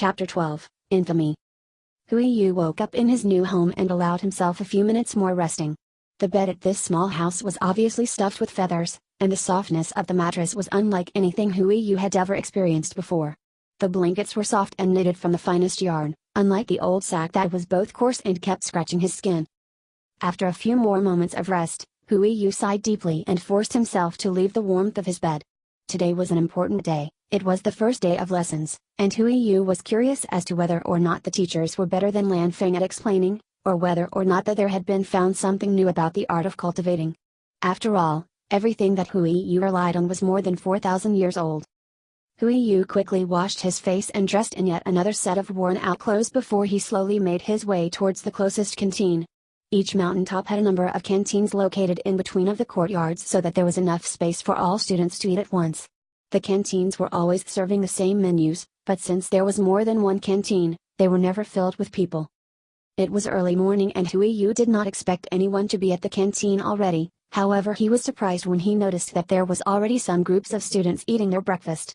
Chapter 12, Infamy. Hui Yu woke up in his new home and allowed himself a few minutes more resting. The bed at this small house was obviously stuffed with feathers, and the softness of the mattress was unlike anything Hui Yu had ever experienced before. The blankets were soft and knitted from the finest yarn, unlike the old sack that was both coarse and kept scratching his skin. After a few more moments of rest, Hui Yu sighed deeply and forced himself to leave the warmth of his bed. Today was an important day. It was the first day of lessons, and Hui Yu was curious as to whether or not the teachers were better than Lan Feng at explaining, or whether or not that there had been found something new about the art of cultivating. After all, everything that Hui Yu relied on was more than 4,000 years old. Hui Yu quickly washed his face and dressed in yet another set of worn-out clothes before he slowly made his way towards the closest canteen. Each mountaintop had a number of canteens located in between of the courtyards so that there was enough space for all students to eat at once. The canteens were always serving the same menus, but since there was more than one canteen, they were never filled with people. It was early morning and Hui Yu did not expect anyone to be at the canteen already, however he was surprised when he noticed that there was already some groups of students eating their breakfast.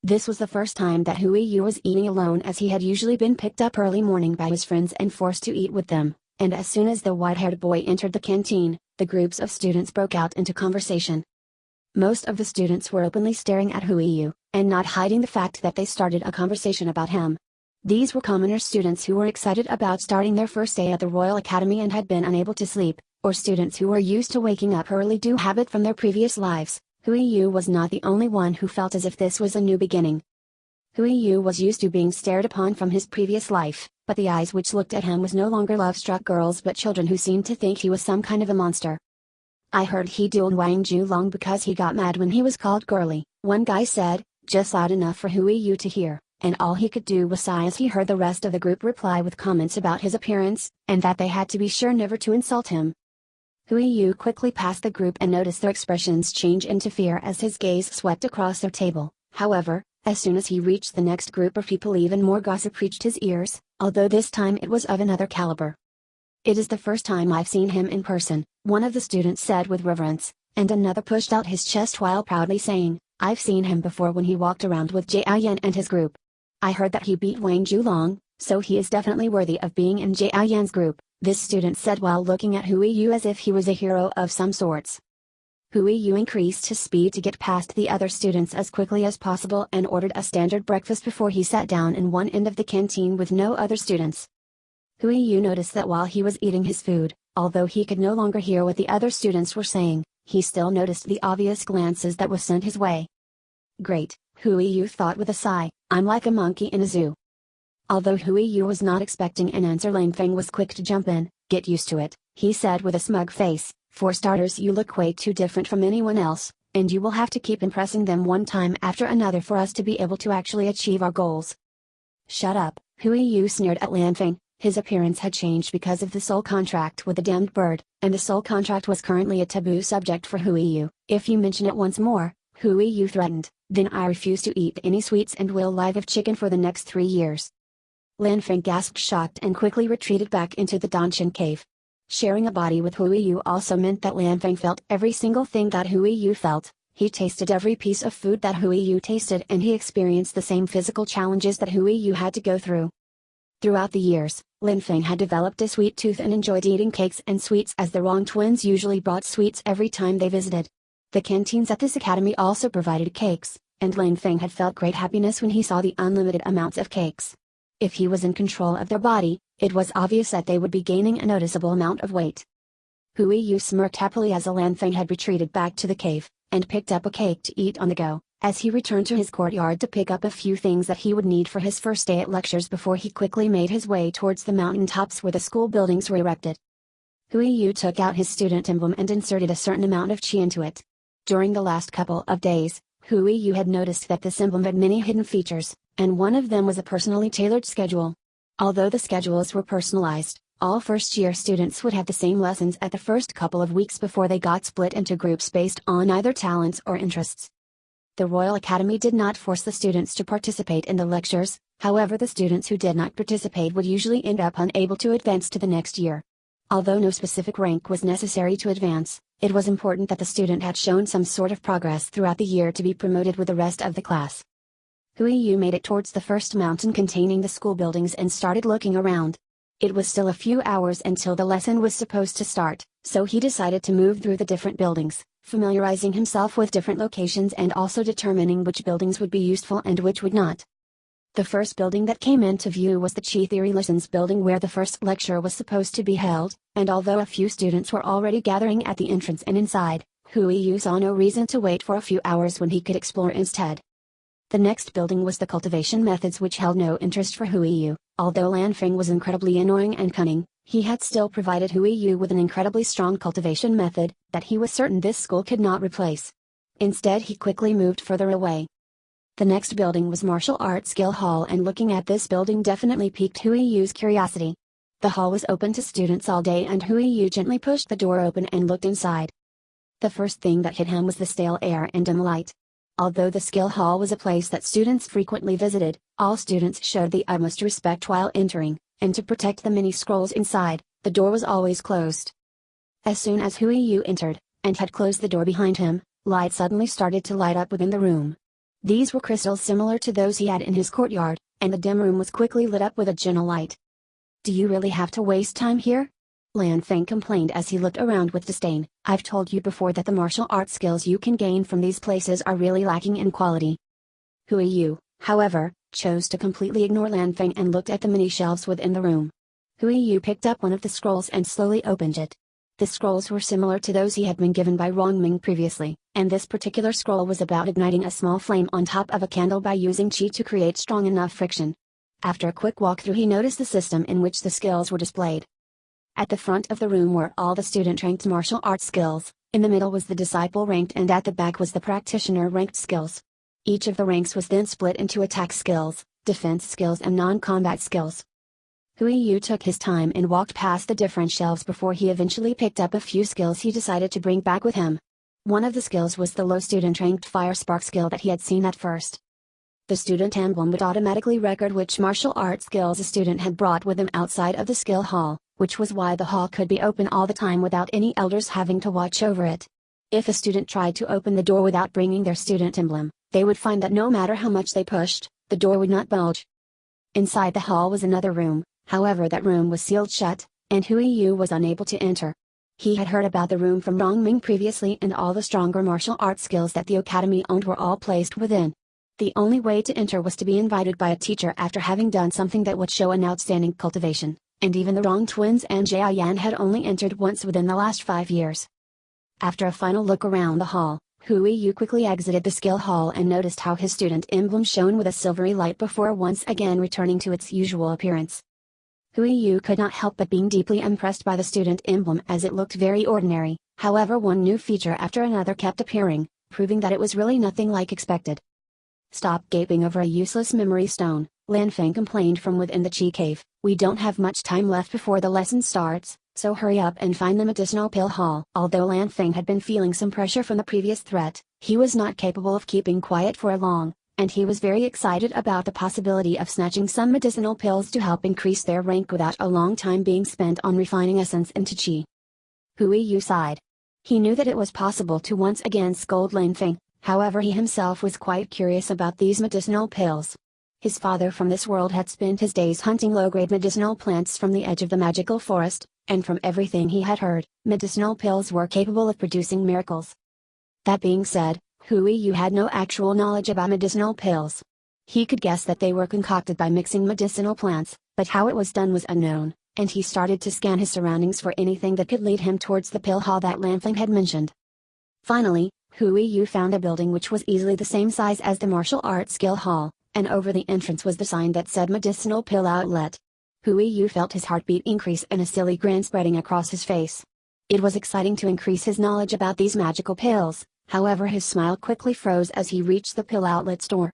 This was the first time that Hui Yu was eating alone, as he had usually been picked up early morning by his friends and forced to eat with them, and as soon as the white-haired boy entered the canteen, the groups of students broke out into conversation. Most of the students were openly staring at Hui Yu, and not hiding the fact that they started a conversation about him. These were commoner students who were excited about starting their first day at the Royal Academy and had been unable to sleep, or students who were used to waking up early due habit from their previous lives. Hui Yu was not the only one who felt as if this was a new beginning. Hui Yu was used to being stared upon from his previous life, but the eyes which looked at him was no longer love-struck girls but children who seemed to think he was some kind of a monster. "I heard he dueled Wang Julong because he got mad when he was called girly," one guy said, just loud enough for Hui Yu to hear, and all he could do was sigh as he heard the rest of the group reply with comments about his appearance, and that they had to be sure never to insult him. Hui Yu quickly passed the group and noticed their expressions change into fear as his gaze swept across their table. However, as soon as he reached the next group of people, even more gossip reached his ears, although this time it was of another caliber. "It is the first time I've seen him in person," one of the students said with reverence, and another pushed out his chest while proudly saying, "I've seen him before when he walked around with Jiayan and his group. I heard that he beat Wang Julong, so he is definitely worthy of being in Jiayan's group," this student said while looking at Hui Yu as if he was a hero of some sorts. Hui Yu increased his speed to get past the other students as quickly as possible and ordered a standard breakfast before he sat down in one end of the canteen with no other students. Hui Yu noticed that while he was eating his food, although he could no longer hear what the other students were saying, he still noticed the obvious glances that were sent his way. "Great," Hui Yu thought with a sigh, "I'm like a monkey in a zoo." Although Hui Yu was not expecting an answer, Lan Feng was quick to jump in. "Get used to it," he said with a smug face. "For starters, you look way too different from anyone else, and you will have to keep impressing them one time after another for us to be able to actually achieve our goals." "Shut up," Hui Yu sneered at Lan Feng. His appearance had changed because of the soul contract with the damned bird, and the soul contract was currently a taboo subject for Hui Yu. "If you mention it once more," Hui Yu threatened, "then I refuse to eat any sweets and will live of chicken for the next 3 years. Lan Feng gasped shocked and quickly retreated back into the Danshan cave. Sharing a body with Hui Yu also meant that Lan Feng felt every single thing that Hui Yu felt. He tasted every piece of food that Hui Yu tasted, and he experienced the same physical challenges that Hui Yu had to go through. Throughout the years, Lan Feng had developed a sweet tooth and enjoyed eating cakes and sweets, as the Wrong twins usually brought sweets every time they visited. The canteens at this academy also provided cakes, and Lan Feng had felt great happiness when he saw the unlimited amounts of cakes. If he was in control of their body, it was obvious that they would be gaining a noticeable amount of weight. Hui Yu smirked happily as Lan Feng had retreated back to the cave, and picked up a cake to eat on the go, as he returned to his courtyard to pick up a few things that he would need for his first day at lectures before he quickly made his way towards the mountain tops where the school buildings were erected. Hui Yu took out his student emblem and inserted a certain amount of qi into it. During the last couple of days, Hui Yu had noticed that this emblem had many hidden features, and one of them was a personally tailored schedule. Although the schedules were personalized, all first-year students would have the same lessons at the first couple of weeks before they got split into groups based on either talents or interests. The Royal Academy did not force the students to participate in the lectures, however the students who did not participate would usually end up unable to advance to the next year. Although no specific rank was necessary to advance, it was important that the student had shown some sort of progress throughout the year to be promoted with the rest of the class. Hui Yu made it towards the first mountain containing the school buildings and started looking around. It was still a few hours until the lesson was supposed to start, so he decided to move through the different buildings, familiarizing himself with different locations and also determining which buildings would be useful and which would not. The first building that came into view was the Chi Theory Lessons building where the first lecture was supposed to be held, and although a few students were already gathering at the entrance and inside, Hui Yu saw no reason to wait for a few hours when he could explore instead. The next building was the cultivation methods, which held no interest for Hui Yu. Although Lanfeng was incredibly annoying and cunning, he had still provided Hui Yu with an incredibly strong cultivation method that he was certain this school could not replace. Instead, he quickly moved further away. The next building was Martial Arts Skill Hall, and looking at this building definitely piqued Hui Yu's curiosity. The hall was open to students all day, and Hui Yu gently pushed the door open and looked inside. The first thing that hit him was the stale air and dim light. Although the skill hall was a place that students frequently visited, all students showed the utmost respect while entering, and to protect the many scrolls inside, the door was always closed. As soon as Hui Yu entered, and had closed the door behind him, light suddenly started to light up within the room. These were crystals similar to those he had in his courtyard, and the dim room was quickly lit up with a gentle light. "Do you really have to waste time here?" Lanfeng complained as he looked around with disdain. "I've told you before that the martial arts skills you can gain from these places are really lacking in quality." Hui Yu, however, chose to completely ignore Lanfeng and looked at the many shelves within the room. Hui Yu picked up one of the scrolls and slowly opened it. The scrolls were similar to those he had been given by Rongming previously, and this particular scroll was about igniting a small flame on top of a candle by using qi to create strong enough friction. After a quick walkthrough, he noticed the system in which the skills were displayed. At the front of the room were all the student-ranked martial arts skills, in the middle was the disciple-ranked, and at the back was the practitioner-ranked skills. Each of the ranks was then split into attack skills, defense skills and non-combat skills. Hui Yu took his time and walked past the different shelves before he eventually picked up a few skills he decided to bring back with him. One of the skills was the low student-ranked Fire Spark skill that he had seen at first. The student emblem would automatically record which martial arts skills a student had brought with him outside of the skill hall, which was why the hall could be open all the time without any elders having to watch over it. If a student tried to open the door without bringing their student emblem, they would find that no matter how much they pushed, the door would not budge. Inside the hall was another room, however that room was sealed shut, and Hui Yu was unable to enter. He had heard about the room from Rongming previously, and all the stronger martial arts skills that the academy owned were all placed within. The only way to enter was to be invited by a teacher after having done something that would show an outstanding cultivation, and even the Rong twins and Jiayan had only entered once within the last 5 years. After a final look around the hall, Hui Yu quickly exited the skill hall and noticed how his student emblem shone with a silvery light before once again returning to its usual appearance. Hui Yu could not help but being deeply impressed by the student emblem, as it looked very ordinary. However, one new feature after another kept appearing, proving that it was really nothing like expected. "Stop gaping over a useless memory stone," Lanfeng complained from within the Chi cave. "We don't have much time left before the lesson starts, so hurry up and find the medicinal pill hall." Although Lanfeng had been feeling some pressure from the previous threat, he was not capable of keeping quiet for long, and he was very excited about the possibility of snatching some medicinal pills to help increase their rank without a long time being spent on refining essence into qi. Hui Yu sighed. He knew that it was possible to once again scold Lanfeng, however he himself was quite curious about these medicinal pills. His father from this world had spent his days hunting low-grade medicinal plants from the edge of the magical forest, and from everything he had heard, medicinal pills were capable of producing miracles. That being said, Hui Yu had no actual knowledge about medicinal pills. He could guess that they were concocted by mixing medicinal plants, but how it was done was unknown, and he started to scan his surroundings for anything that could lead him towards the pill hall that Lanfeng had mentioned. Finally, Hui Yu found a building which was easily the same size as the martial arts skill hall, and over the entrance was the sign that said medicinal pill outlet. Hui Yu felt his heartbeat increase and a silly grin spreading across his face. It was exciting to increase his knowledge about these magical pills, however his smile quickly froze as he reached the pill outlet store.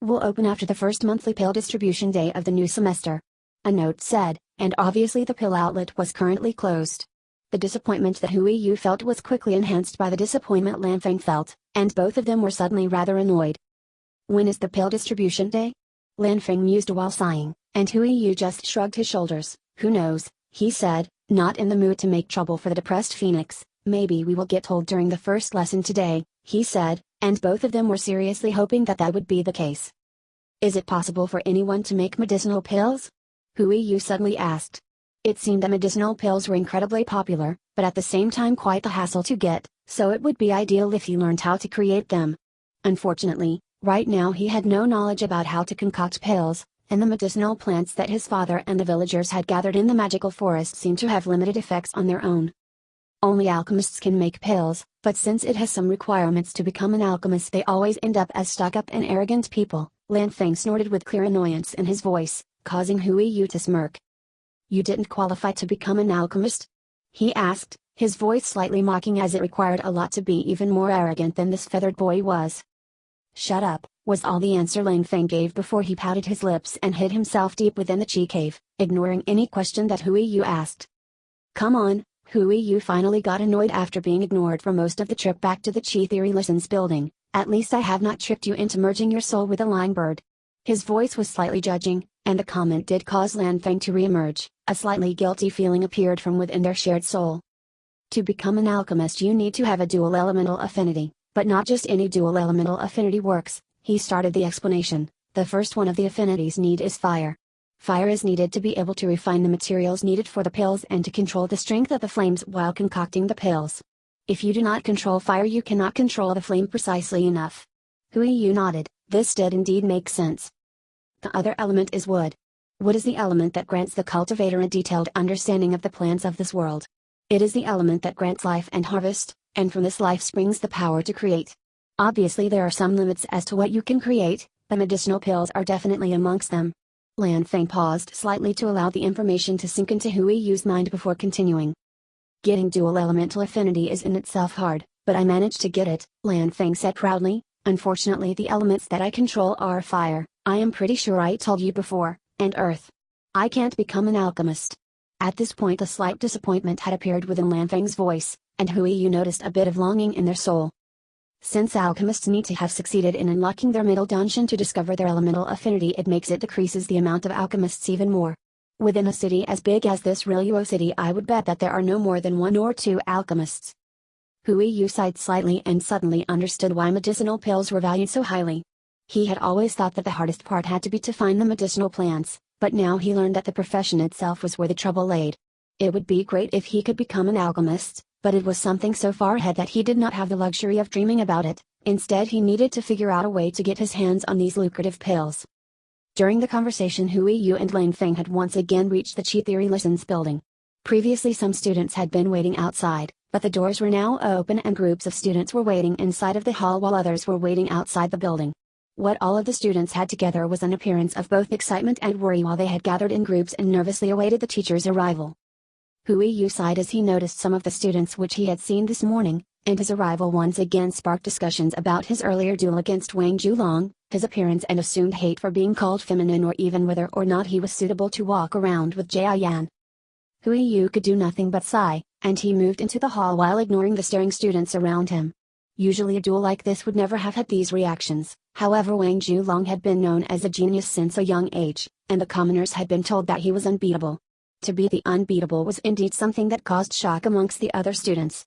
"Will open after the first monthly pill distribution day of the new semester," a note said, and obviously the pill outlet was currently closed. The disappointment that Hui Yu felt was quickly enhanced by the disappointment Lanfeng felt, and both of them were suddenly rather annoyed. "When is the pill distribution day?" Lanfeng mused while sighing, and Hui Yu just shrugged his shoulders. "Who knows," he said, not in the mood to make trouble for the depressed phoenix. "Maybe we will get told during the first lesson today," he said, and both of them were seriously hoping that that would be the case. Is it possible for anyone to make medicinal pills? Hui Yu suddenly asked. It seemed that medicinal pills were incredibly popular, but at the same time quite the hassle to get, so it would be ideal if he learned how to create them. Unfortunately, right now he had no knowledge about how to concoct pills, and the medicinal plants that his father and the villagers had gathered in the magical forest seemed to have limited effects on their own. Only alchemists can make pills, but since it has some requirements to become an alchemist, they always end up as stuck-up and arrogant people. Lan Feng snorted with clear annoyance in his voice, causing Hui Yu to smirk. You didn't qualify to become an alchemist? He asked, his voice slightly mocking as it required a lot to be even more arrogant than this feathered boy was. Shut up, was all the answer Lan Feng gave before he pouted his lips and hid himself deep within the chi cave, ignoring any question that Hui Yu asked. Come on, Hui Yu finally got annoyed after being ignored for most of the trip back to the Chi Theory Lessons building. At least I have not tricked you into merging your soul with a lying bird. His voice was slightly judging, and the comment did cause Lan Feng to re-emerge. A slightly guilty feeling appeared from within their shared soul. To become an alchemist you need to have a dual elemental affinity, but not just any dual elemental affinity works. He started the explanation. The first one of the affinities need is fire. Fire is needed to be able to refine the materials needed for the pills and to control the strength of the flames while concocting the pills. If you do not control fire you cannot control the flame precisely enough. Hui Yu nodded, this did indeed make sense. The other element is wood. Wood is the element that grants the cultivator a detailed understanding of the plants of this world. It is the element that grants life and harvest, and from this life springs the power to create. Obviously there are some limits as to what you can create, but medicinal pills are definitely amongst them. Lan Feng paused slightly to allow the information to sink into Hui Yu's mind before continuing. Getting dual elemental affinity is in itself hard, but I managed to get it, Lan Feng said proudly. Unfortunately the elements that I control are fire, I am pretty sure I told you before, and earth. I can't become an alchemist. At this point a slight disappointment had appeared within Lan Feng's voice, and Hui Yu noticed a bit of longing in their soul. Since alchemists need to have succeeded in unlocking their middle dungeon to discover their elemental affinity, it decreases the amount of alchemists even more. Within a city as big as this Riluo city I would bet that there are no more than 1 or 2 alchemists. Hui Yu sighed slightly and suddenly understood why medicinal pills were valued so highly. He had always thought that the hardest part had to be to find the medicinal plants, but now he learned that the profession itself was where the trouble laid. It would be great if he could become an alchemist, but it was something so far ahead that he did not have the luxury of dreaming about it. Instead he needed to figure out a way to get his hands on these lucrative pills. During the conversation Hui Yu and Lan Feng had once again reached the Chi Theory Lessons building. Previously some students had been waiting outside, but the doors were now open and groups of students were waiting inside of the hall while others were waiting outside the building. What all of the students had together was an appearance of both excitement and worry while they had gathered in groups and nervously awaited the teacher's arrival. Hui Yu sighed as he noticed some of the students which he had seen this morning, and his arrival once again sparked discussions about his earlier duel against Wang Julong, his appearance and assumed hate for being called feminine, or even whether or not he was suitable to walk around with Jia Yan. Hui Yu could do nothing but sigh, and he moved into the hall while ignoring the staring students around him. Usually a duel like this would never have had these reactions, however Wang Julong had been known as a genius since a young age, and the commoners had been told that he was unbeatable. To be the unbeatable was indeed something that caused shock amongst the other students.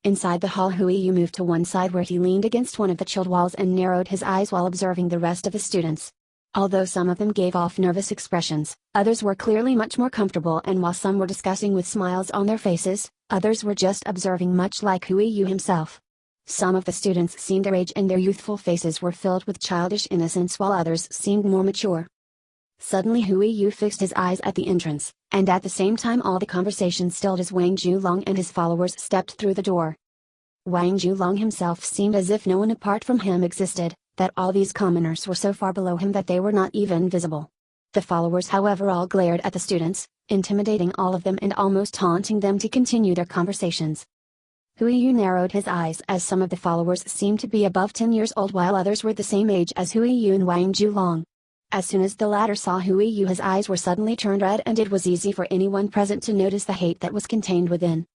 Inside the hall Hui Yu moved to one side where he leaned against one of the chilled walls and narrowed his eyes while observing the rest of the students. Although some of them gave off nervous expressions, others were clearly much more comfortable, and while some were discussing with smiles on their faces, others were just observing, much like Hui Yu himself. Some of the students seemed their age and their youthful faces were filled with childish innocence while others seemed more mature. Suddenly Hui Yu fixed his eyes at the entrance, and at the same time all the conversation stilled as Wang Julong and his followers stepped through the door. Wang Julong himself seemed as if no one apart from him existed, that all these commoners were so far below him that they were not even visible. The followers however all glared at the students, intimidating all of them and almost taunting them to continue their conversations. Hui Yu narrowed his eyes as some of the followers seemed to be above 10 years old while others were the same age as Hui Yu and Wang Julong. As soon as the latter saw Hui Yu his eyes were suddenly turned red, and it was easy for anyone present to notice the hate that was contained within.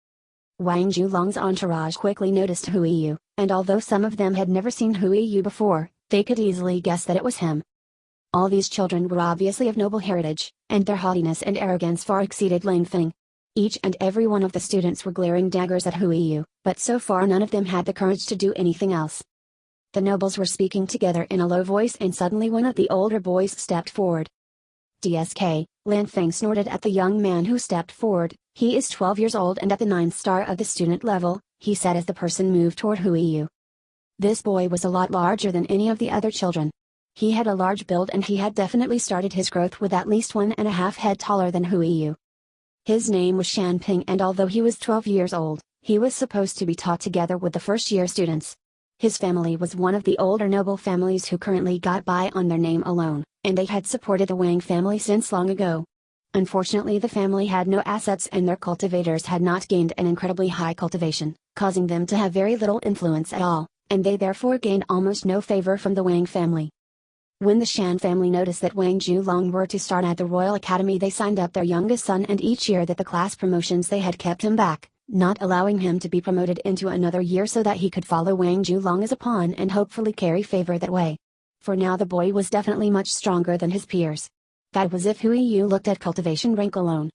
Wang Julong's entourage quickly noticed Hui Yu, and although some of them had never seen Hui Yu before, they could easily guess that it was him. All these children were obviously of noble heritage, and their haughtiness and arrogance far exceeded Lan Feng. Each and every one of the students were glaring daggers at Hui Yu, but so far none of them had the courage to do anything else. The nobles were speaking together in a low voice and suddenly one of the older boys stepped forward. DSK, Lan Feng snorted at the young man who stepped forward. He is 12 years old and at the 9th star of the student level, he said as the person moved toward Huiyu. This boy was a lot larger than any of the other children. He had a large build and he had definitely started his growth with at least 1.5 head taller than Huiyu. His name was Shanping and although he was 12 years old, he was supposed to be taught together with the first-year students. His family was one of the older noble families who currently got by on their name alone, and they had supported the Wang family since long ago. Unfortunately, the family had no assets and their cultivators had not gained an incredibly high cultivation, causing them to have very little influence at all, and they therefore gained almost no favor from the Wang family. When the Shan family noticed that Wang Zhulong were to start at the Royal Academy, they signed up their youngest son, and each year that the class promotions they had kept him back, not allowing him to be promoted into another year so that he could follow Wang Zhulong as a pawn and hopefully carry favor that way. For now the boy was definitely much stronger than his peers. That was if Huiyu looked at cultivation rank alone.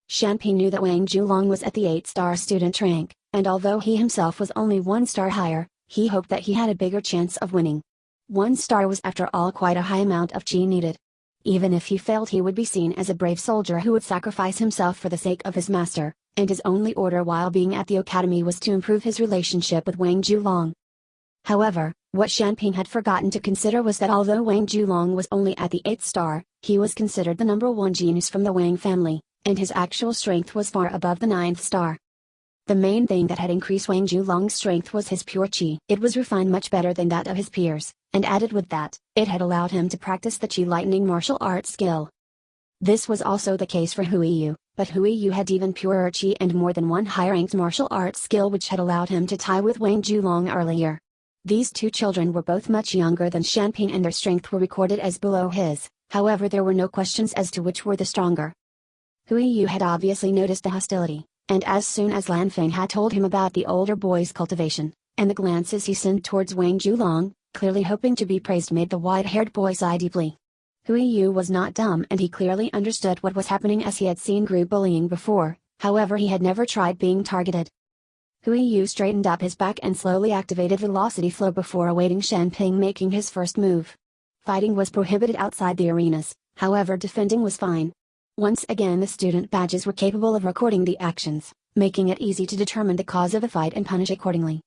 Shanping knew that Wang Zhulong was at the 8-star student rank, and although he himself was only 1 star higher, he hoped that he had a bigger chance of winning. 1 star was after all quite a high amount of chi needed. Even if he failed, he would be seen as a brave soldier who would sacrifice himself for the sake of his master, and his only order while being at the academy was to improve his relationship with Wang Zhulong. However, what Shanping had forgotten to consider was that although Wang Zhulong was only at the 8th star, he was considered the number 1 genius from the Wang family, and his actual strength was far above the 9th star. The main thing that had increased Wang Zhulong's strength was his pure chi. It was refined much better than that of his peers, and added with that, it had allowed him to practice the chi lightning martial arts skill. This was also the case for Huiyu, but Huiyu had even purer chi and more than 1 high-ranked martial arts skill which had allowed him to tie with Wang Zhulong earlier. These two children were both much younger than Shanping and their strength were recorded as below his, however there were no questions as to which were the stronger. Huiyu had obviously noticed the hostility, and as soon as Lan Feng had told him about the older boy's cultivation, and the glances he sent towards Wang Zhulong, clearly hoping to be praised, made the white-haired boy sigh deeply. Huiyu was not dumb and he clearly understood what was happening as he had seen group bullying before, however he had never tried being targeted. Huiyu straightened up his back and slowly activated velocity flow before awaiting Shanping making his first move. Fighting was prohibited outside the arenas, however defending was fine. Once again the student badges were capable of recording the actions, making it easy to determine the cause of a fight and punish accordingly.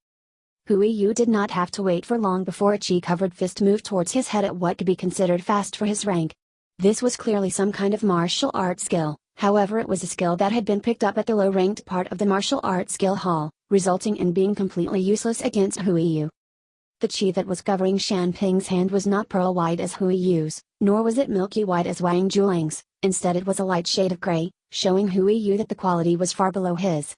Huiyu did not have to wait for long before a chi-covered fist moved towards his head at what could be considered fast for his rank. This was clearly some kind of martial arts skill, however it was a skill that had been picked up at the low-ranked part of the martial arts skill hall, resulting in being completely useless against Huiyu. The chi that was covering Shanping's hand was not pearl-white as Huiyu's, nor was it milky white as Wang Zhulong's, instead it was a light shade of gray, showing Huiyu that the quality was far below his.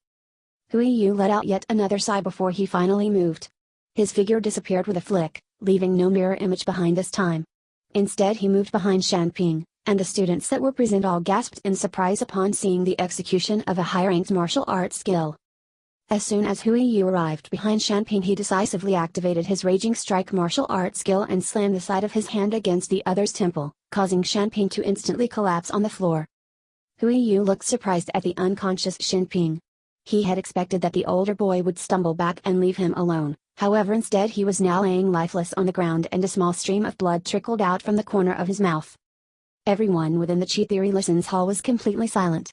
Huiyu let out yet another sigh before he finally moved. His figure disappeared with a flick, leaving no mirror image behind this time. Instead he moved behind Shanping, and the students that were present all gasped in surprise upon seeing the execution of a high-ranked martial arts skill. As soon as Huiyu arrived behind Shanping, he decisively activated his Raging Strike martial arts skill and slammed the side of his hand against the other's temple, causing Shanping to instantly collapse on the floor. Huiyu looked surprised at the unconscious Shanping. He had expected that the older boy would stumble back and leave him alone, however instead he was now laying lifeless on the ground and a small stream of blood trickled out from the corner of his mouth. Everyone within the Chi Theory Lessons Hall was completely silent.